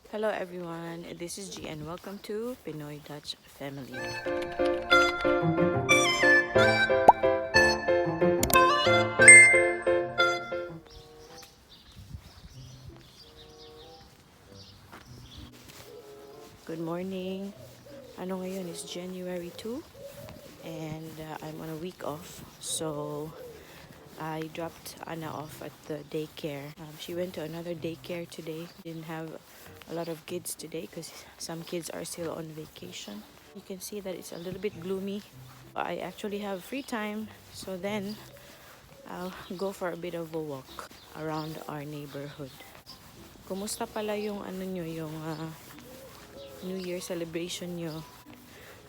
Hello everyone, this is G and welcome to Pinoy Dutch Family. Good morning. Ngayon is January 2 and I'm on a week off. So I dropped Anna off at the daycare. She went to another daycare today. Didn't have a lot of kids today because some kids are still on vacation. You can see that it's a little bit gloomy. I actually have free time, so then I'll go for a bit of a walk around our neighborhood. Kumusta pala yung New Year celebration nyo?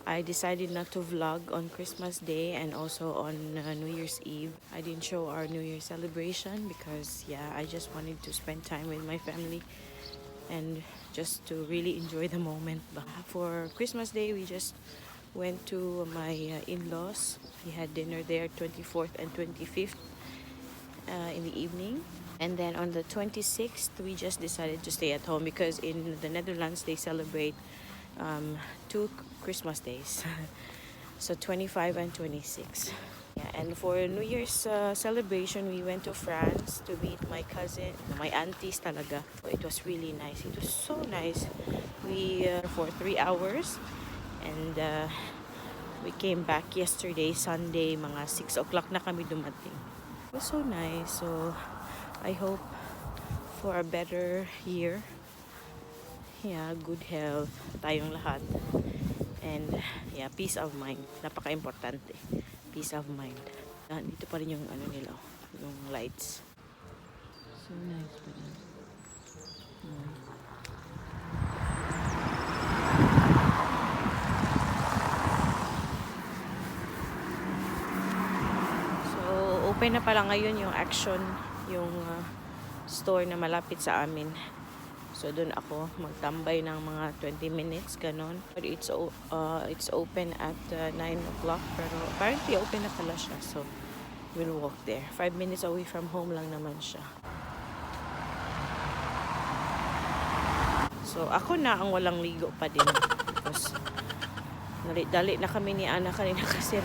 I decided not to vlog on Christmas Day and also on New Year's Eve. I didn't show our New Year celebration because I just wanted to spend time with my family and just to really enjoy the moment. But for Christmas Day, we just went to my in-laws. We had dinner there 24th and 25th in the evening. And then on the 26th, we just decided to stay at home because in the Netherlands, they celebrate two Christmas days. So 25 and 26. Yeah, and for New Year's celebration, we went to France to meet my cousin, my aunties talaga. It was really nice. It was so nice. We for 3 hours and we came back yesterday, Sunday, mga 6 o'clock na kami dumating. It was so nice. So I hope for a better year. Yeah, good health tayong lahat. And peace of mind. Napaka-importante. Peace of mind. Dito pa rin yung nila, yung lights. So nice pa rin. So, open na pala ngayon yung Action, yung store na malapit sa amin. So, doon ako magtambay ng mga 20 minutes, ganon. But it's open at 9 o'clock, pero apparently open na pala siya. So, we'll walk there. 5 minutes away from home lang naman siya. So, ako na ang walang ligo pa din. Because, dali na kami ni Ana kanina kasi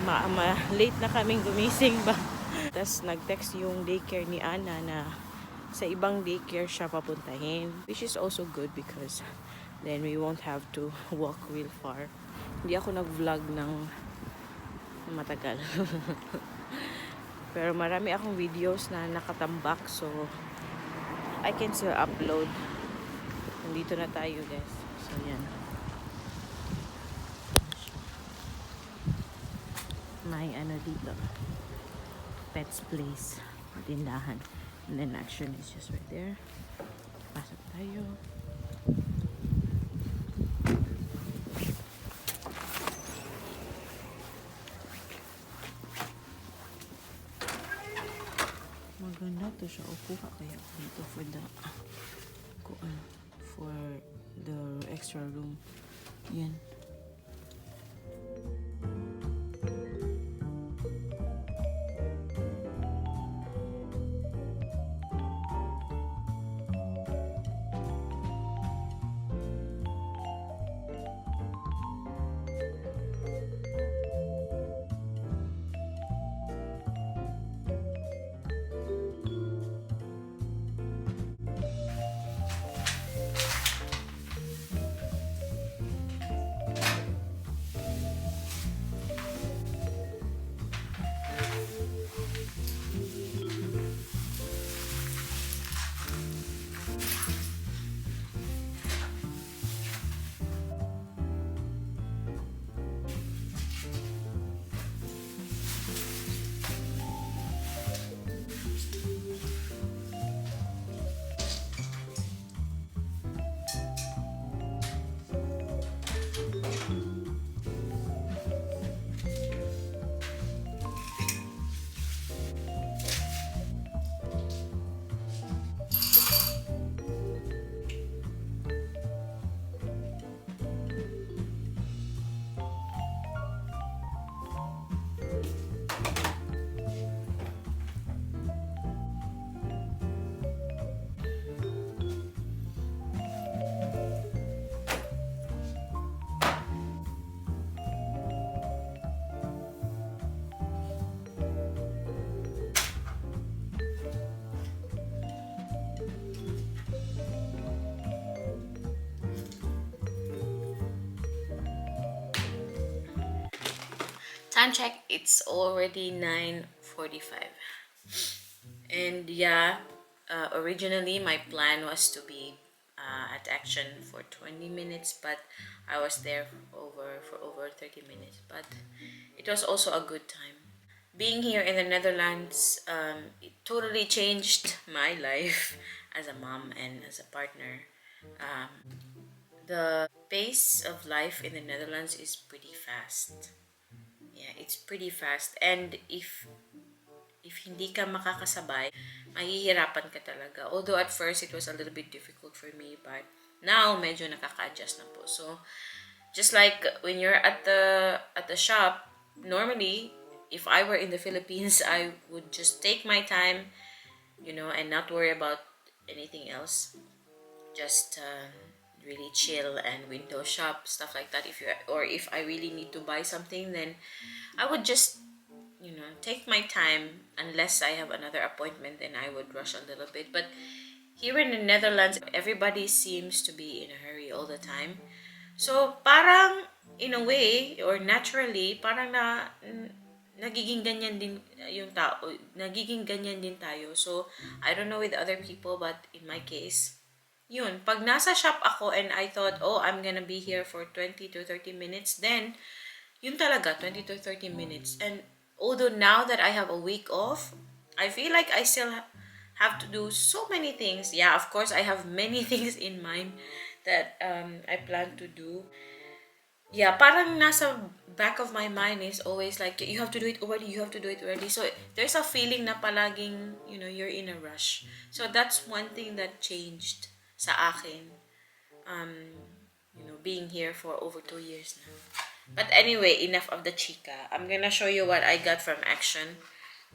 late na kaming gumising ba. Tapos, nag-text yung daycare ni Ana na sa ibang daycare siya papuntahin, which is also good because then we won't have to walk real far. Hindi ako nag-vlog ng matagal. Pero marami akong videos na nakatambak, so I can still upload. Nandito na tayo, guys. So yan. May dito. Pets Place. Tindahan. And then Action is just right there. Pasok tayo. Maganda to siya. Upo ka kaya dito for the extra room. Yan. Time check, it's already 9:45. And yeah, originally my plan was to be at Action for 20 minutes, but I was there for over 30 minutes. But it was also a good time. Being here in the Netherlands, it totally changed my life as a mom and as a partner. The pace of life in the Netherlands is pretty fast. Yeah, it's pretty fast. And if hindi ka makakasabay, mahihirapan ka talaga. Although at first it was a little bit difficult for me, but now medyo nakaka-adjust na po. So just like when you're at the shop, normally if I were in the Philippines, I would just take my time, and not worry about anything else. Just really chill and window shop, stuff like that. If I really need to buy something, then I would just take my time. Unless I have another appointment, then I would rush a little bit. But here in the Netherlands, everybody seems to be in a hurry all the time. So parang in a way or naturally, parang nagiging ganyan din yung tao, nagiging ganyan din tayo. So I don't know with other people, but in my case, yun, pag nasa shop ako and I thought, oh, I'm gonna be here for 20 to 30 minutes, then yun talaga, 20 to 30 minutes. And although now that I have a week off, I feel like I still have to do so many things. Yeah, of course, I have many things in mind that I plan to do. Yeah, parang nasa back of my mind is always like, you have to do it already, you have to do it already. So there's a feeling na palaging, you're in a rush. So that's one thing that changed sa akin. Being here for over 2 years now. But anyway, enough of the chika. I'm gonna show you what I got from Action.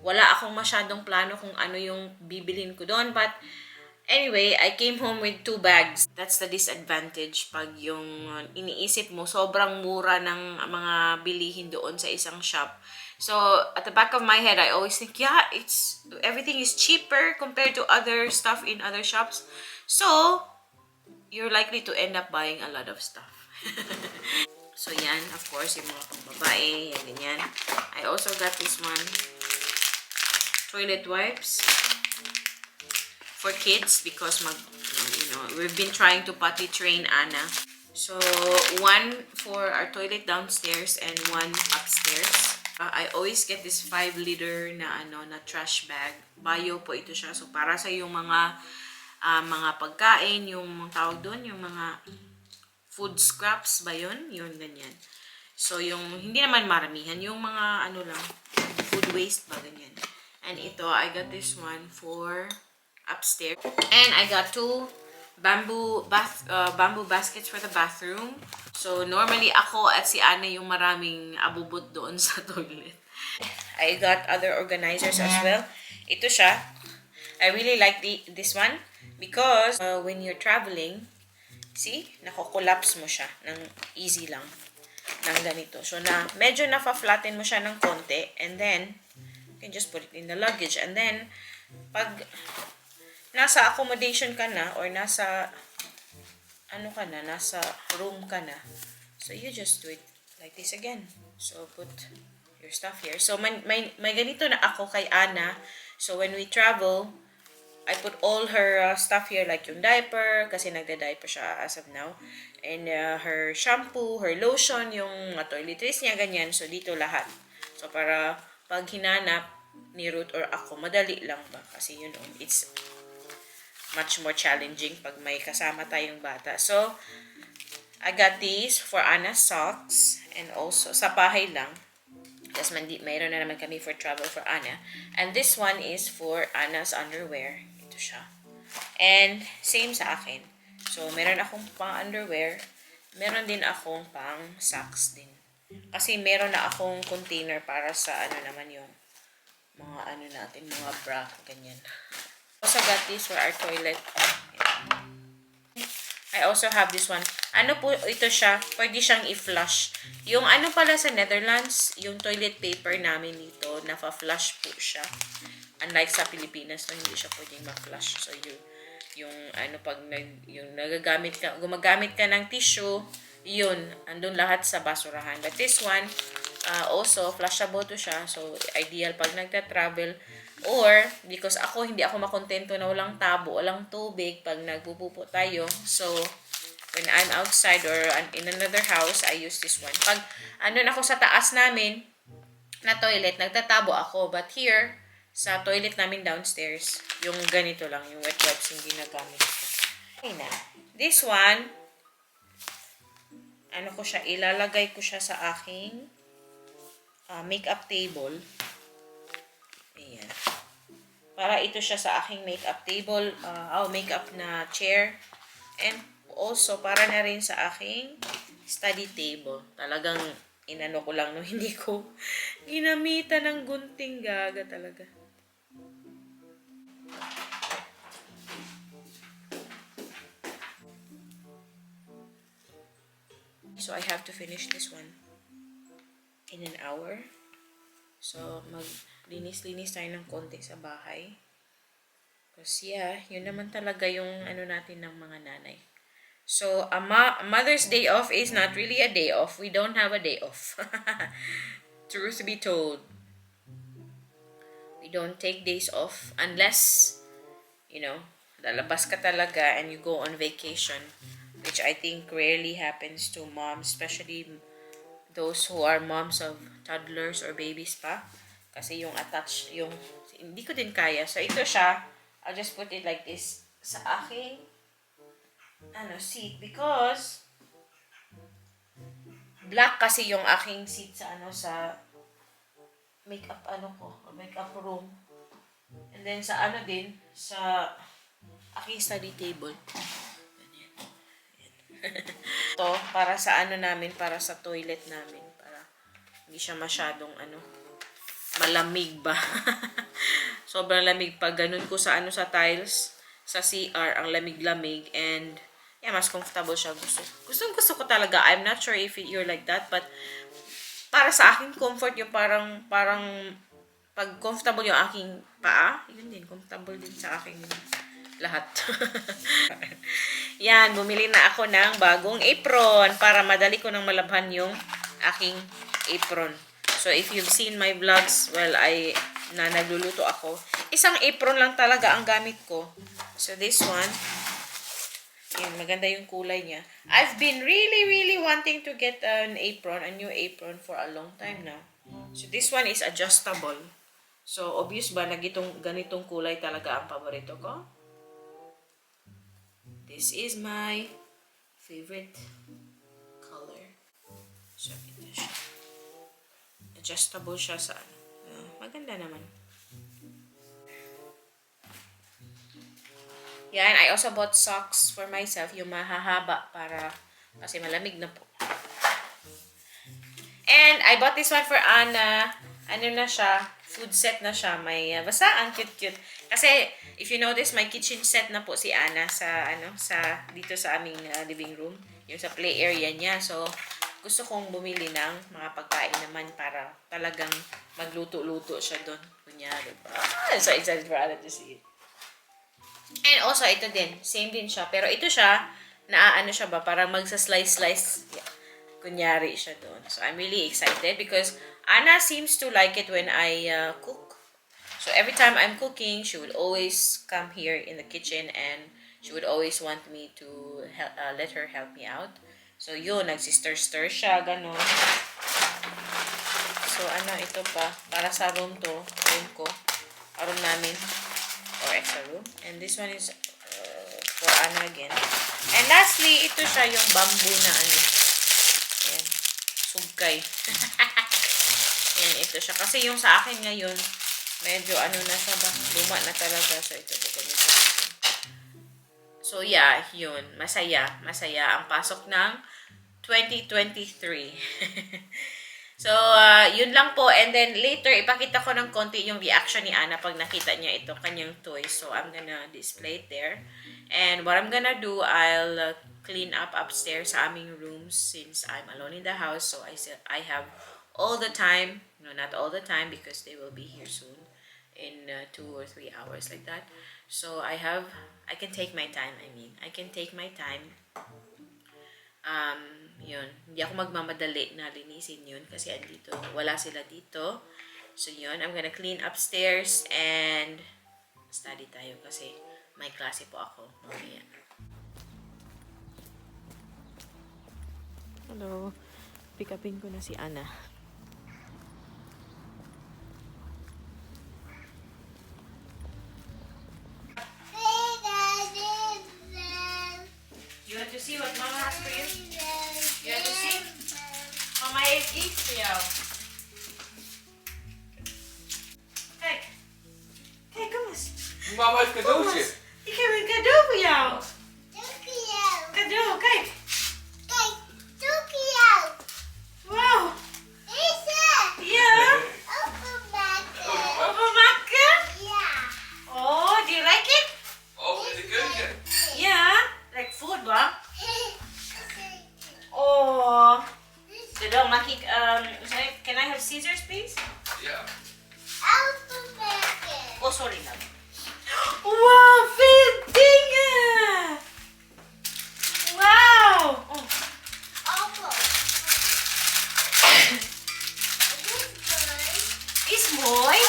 Wala akong masyadong plano kung ano yung bibilin ko doon. But anyway, I came home with 2 bags. That's the disadvantage pag yung iniisip mo, sobrang mura ng mga bilihin doon sa isang shop. So, at the back of my head, I always think, yeah, everything is cheaper compared to other stuff in other shops. So, you're likely to end up buying a lot of stuff. So, yan, of course, yung mga pambabae, yan, ganyan. I also got this one, toilet wipes for kids because we've been trying to potty train Anna. So, one for our toilet downstairs and one upstairs. I always get this 5-liter na trash bag. Bio po ito siya. So, para sa yung mga pagkain, yung tawag doon, yung mga food scraps ba yun? Yun, ganyan. So, yung hindi naman maramihan, yung mga lang, food waste ba, ganyan. And ito, I got this one for upstairs. And I got 2 bamboo baskets for the bathroom. So, normally ako at si Ana yung maraming abubot doon sa toilet. I got other organizers as well. Ito siya. I really like this one because when you're traveling, see, nako-collapse mo siya ng easy lang ng ganito. So, medyo nafa-flatten mo siya ng konti and then, you can just put it in the luggage. And then, pag nasa accommodation ka na or nasa nasa room ka na, so you just do it like this again. So, put your stuff here. So, may ganito na ako kay Ana. So, when we travel, I put all her stuff here, like yung diaper, kasi nagda-diaper siya as of now. And her shampoo, her lotion, yung toiletries niya, ganyan. So, dito lahat. So, para pag hinanap ni Ruth or ako, madali lang ba? Kasi, it's much more challenging pag may kasama tayong bata. So, I got these for Anna's socks. And also, sa bahay lang. Kasi mayroon na naman kami for travel for Anna. And this one is for Anna's underwear. Ito siya. And same sa akin. So, meron akong pang underwear. Meron din akong pang socks din. Kasi meron na akong container para sa naman yung mga natin, mga bra, ganyan. Also got this for our toilet. I also have this one. Ano po ito siya? Pwede siyang i-flush. Yung pala sa Netherlands, yung toilet paper namin dito, nafa-flush po siya. Unlike sa Pilipinas, no, hindi siya pwedeng ma-flush. So, yung pag gumagamit ka ng tissue, yun, andun lahat sa basurahan. But this one, Also, flushable to siya. So, ideal pag nagta-travel. Or, because hindi ako makontento na walang tabo, walang tubig pag nagpupupo tayo. So, when I'm outside or in another house, I use this one. Pag na ako sa taas namin, na toilet, nagtatabo ako. But here, sa toilet namin downstairs, yung ganito lang, yung wet wipes yung ginagamit ko. Okay na. This one, ilalagay ko siya sa aking makeup table. Ayan. Para ito siya sa aking makeup table, makeup na chair. And also, para na rin sa aking study table. Talagang inano ko lang, no? Hindi ko ginamitan ng gunting, gaga talaga. So, I have to finish this one in an hour. So, maglinis-linis tayo ng konti sa bahay. Kasi yun naman talaga yung natin ng mga nanay. So, Mother's Day off is not really a day off. We don't have a day off. Truth be told. We don't take days off unless, lalabas ka talaga and you go on vacation. Which I think rarely happens to moms, especially those who are moms of toddlers or babies pa. Kasi yung hindi ko din kaya. So, ito siya. I'll just put it like this sa aking seat because black kasi yung aking seat sa makeup makeup room. And then sa sa aking study table. Ito para sa namin, para sa toilet namin, para hindi siya masyadong malamig ba. Sobrang lamig pag ganun ko sa sa tiles sa CR, ang lamig-lamig, and mas comfortable siya. Gusto ko talaga. I'm not sure if you're like that, but para sa akin comfort yung parang pag comfortable yung aking paa, yun din, comfortable din sa aking lahat. Yan, bumili na ako ng bagong apron para madali ko nang malabhan yung aking apron. So, if you've seen my vlogs, nagluluto ako, isang apron lang talaga ang gamit ko. So, this one, yun, maganda yung kulay niya. I've been really, really wanting to get a new apron for a long time now. So, this one is adjustable. So, obvious ba na ganitong kulay talaga ang paborito ko? This is my favorite color. So, ito siya. Adjustable siya sa maganda naman. Yan, I also bought socks for myself, yung mahahaba kasi malamig na po. And I bought this one for Anna. Na siya, food set na siya. Basta ang cute-cute. Kasi, if you notice, may kitchen set na po si Anna dito sa aming living room. Yung sa play area niya. So, gusto kong bumili ng mga pagkain naman para talagang magluto-luto siya doon. Kunyari ba? I'm so excited for Anna to see it. And also, ito din. Same din siya. Pero ito siya, siya ba? Parang magsa-slice-slice. Yeah. Kunyari siya doon. So, I'm really excited because Anna seems to like it when I cook. So, every time I'm cooking, she would always come here in the kitchen and she would always want me to let her help me out. So, yun. Nagsistir-stir siya. Ganon. So, ito pa. Para sa room ko. Room namin. Or extra room. And this one is for Anna again. And lastly, ito siya yung bamboo na Ayan. Sugkay. Ayan, ito siya. Kasi yung sa akin ngayon, medyo na siya ba? Luma na talaga. So, ito sa akin. So, yeah, yun. Masaya. Masaya ang pasok ng 2023. So, yun lang po. And then, later, ipakita ko ng konti yung reaction ni Anna pag nakita niya ito, kanyang toy. So, I'm gonna display it there. And what I'm gonna do, I'll clean up upstairs sa aming rooms since I'm alone in the house. So, I have all the time. No, not all the time because they will be here soon in 2 or 3 hours like that. So, I can take my time. I can take my time Yun. Hindi ako magmamadali na linisin yun kasi andito, wala sila dito. So yun, I'm gonna clean upstairs and study tayo kasi may klase po ako mamaya. Hello. Pick upin ko na si Ana. You want to see what Mama has for you? You want to see? Mama heeft iets voor jou. Kijk. Kijk, kom eens. Mama heeft een Kom cadeautje. eens. Ik heb een cadeau voor jou. Cadeau, kijk. Wow. Ja. Openmaken? Oh, do you like it? Over in de keuken. Ja. Like food, ba? Oh. So dan maak ik, can I have scissors, please? Ja. Oh, sorry lang. Wow, veel dingen! Wow! Oh. Is mooi?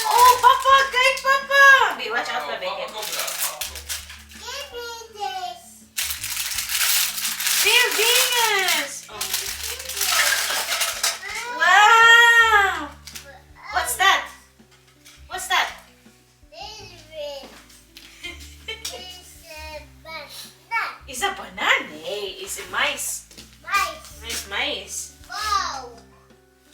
Oh, papa, kijk papa! Wait, watch out for Papa bacon. komt eraan. Veel dingen! Oh. Wow! What's that? What's that? Is a banana? Hey, is it mice? Nice mice.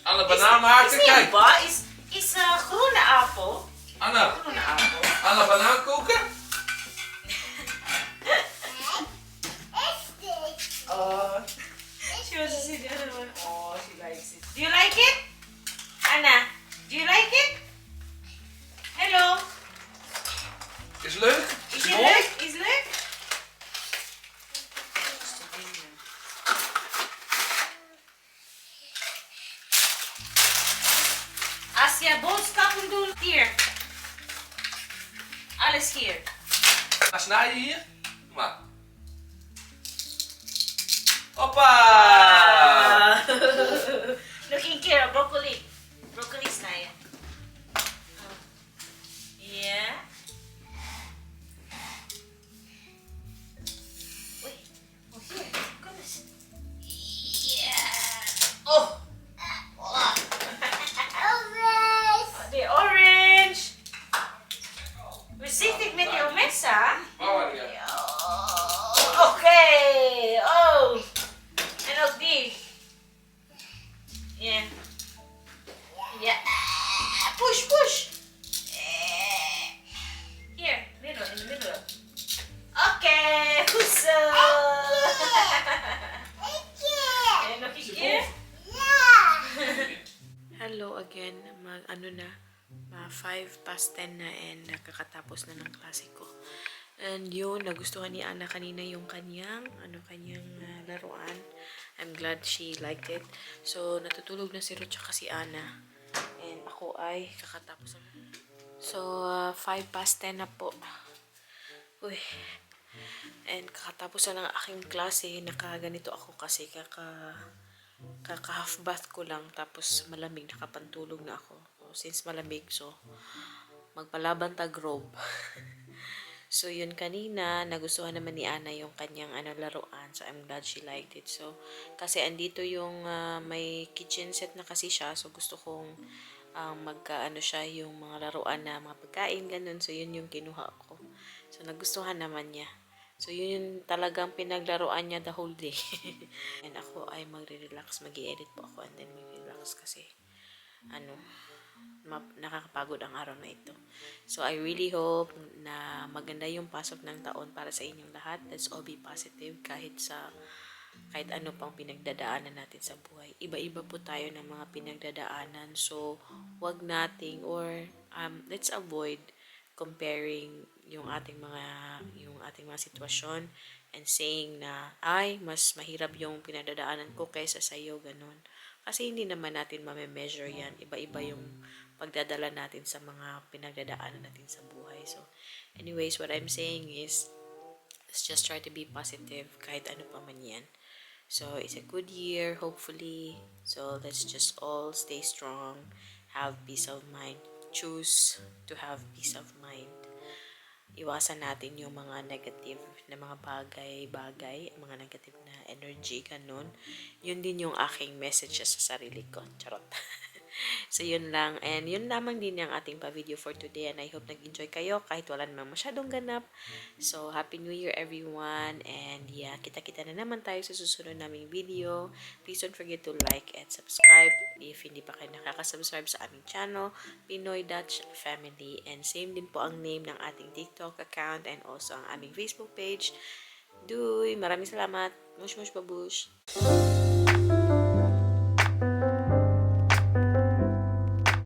Anna, banaan maken. Is Kijk. ba? Is groene appel. Anna. Groene appel. Anna, banaan koken. Oh. She wants to see the other one. Oh, she likes it. Do you like it? Anna, do you like it? Hello. Is leuk. Is it mooi. leuk? Is leuk? Als je boodschappen doet, hier. Alles hier. Ga snijden hier. Kom maar. Hoppa. Looking here, broccoli. Broccoli snijden. Yeah. Wait. Oh, here. Kom eens. Yeah. Oh. Oh. De orange. Voorzichtig met je mes, hè? Mama, ja. Oké. Oh. En ook die. Ja. Ja. Push, push. Here, middle, in the middle. Oké, goed zo. En nog een keer. Hello again. Ano na, 5:10 na and kakatapos na ng klase ko. And yun, nagustuhan ni Ana kanina yung kanyang laruan. I'm glad she liked it. So, natutulog na si Ruth tsaka si Ana. And ako ay kakatapos na. So, 5:10 na po. Uy. And kakatapos na ng aking klase, nakaganito ako kasi kaka-half bath ko lang. Tapos malamig, nakapantulog na ako. Since malamig, so magpalaban tag-robe. So, yun kanina, nagustuhan naman ni Ana yung kanyang laruan. So, I'm glad she liked it. So, kasi andito yung may kitchen set na kasi siya. So, gusto kong siya, yung mga laruan na mga pagkain, ganun. So, yun yung kinuha ko. So, nagustuhan naman niya. So, yun yung talagang pinaglaruan niya the whole day. And ako ay magre-relax. Mag-i-edit po ako and then mag-relax kasi nakakapagod ang araw na ito. So, I really hope na maganda yung pasok ng taon para sa inyong lahat. Let's all be positive kahit ano pang pinagdadaanan natin sa buhay. Iba-iba po tayo ng mga pinagdadaanan. So, wag nating let's avoid comparing yung ating mga sitwasyon and saying na ay mas mahirap yung pinagdadaanan ko kaysa sa iyo, ganun. Kasi hindi naman natin mame-measure yan. Iba-iba yung pagdadala natin sa mga pinagdadaanan natin sa buhay. So, anyways, what I'm saying is, let's just try to be positive kahit ano pa man yan. So it's a good year, hopefully. So let's just all stay strong, have peace of mind. Choose to have peace of mind. Iwasan natin yung mga negative na mga bagay-bagay, mga negative na energy, ganun. Yun din yung aking message sa sarili ko. Charot. So, yun lang. And yun lamang din yung ating pa-video for today. And I hope nag-enjoy kayo kahit wala namang masyadong ganap. So, Happy New Year everyone. And yeah, kita-kita na naman tayo sa susunod naming video. Please don't forget to like and subscribe if hindi pa kayo nakaka-subscribe sa aming channel, Pinoy Dutch Family. And same din po ang name ng ating TikTok account and also ang aming Facebook page. Duy! Maraming salamat. Mush mush babush!